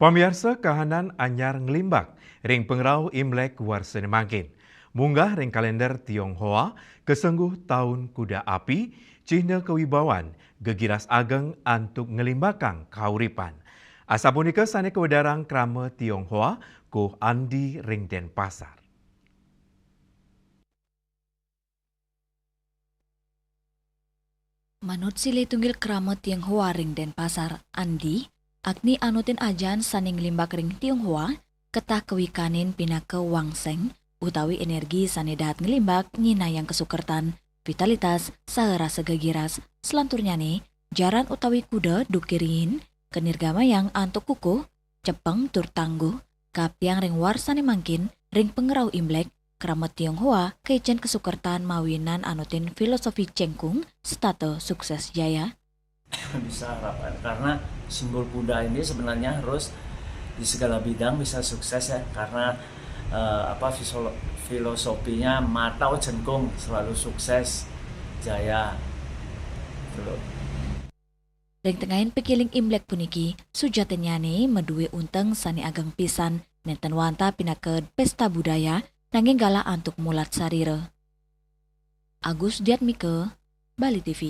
Pamirsa kahanan anyar ngelimbak, ring pengrau Imlek warsene mangkin. Munggah ring kalender Tionghoa, kesengguh tahun kuda api, cihna kewibawan, gegiras ageng antuk ngelimbakang kauripan. Asapunika sane kewedarang krama Tionghoa, ku Andi ring Denpasar. Manut sile tunggil keramat Tionghoa ring Denpasar, Andi, Agni anutin ajan saning limbak ring Tionghoa, ketah kewikanin pinake wangseng, utawi energi sane dahat ngelimbak nyina yang kesukertan, vitalitas, saera segegiras, selanturnya nih, jaran utawi kuda dukirin, kenirgama yang antuk kukuh, cepeng tur tangguh, kapiang ring warsane mangkin, ring pengerau Imlek, keramat Tionghoa, kejen kesukertan mawinan anutin filosofi cengkung, stato sukses jaya. Bisa harapan karena simbol kuda ini sebenarnya harus di segala bidang bisa sukses ya karena filosofinya matau jengkung selalu sukses jaya gitu. Ring tengahin pekiling Imlek puniki, sujatenyane meduwe unteng sani ageng pisan, nenten wanta pinaked pesta budaya, nanging gala antuk mulat sarire. Agus Diatmike, Bali TV.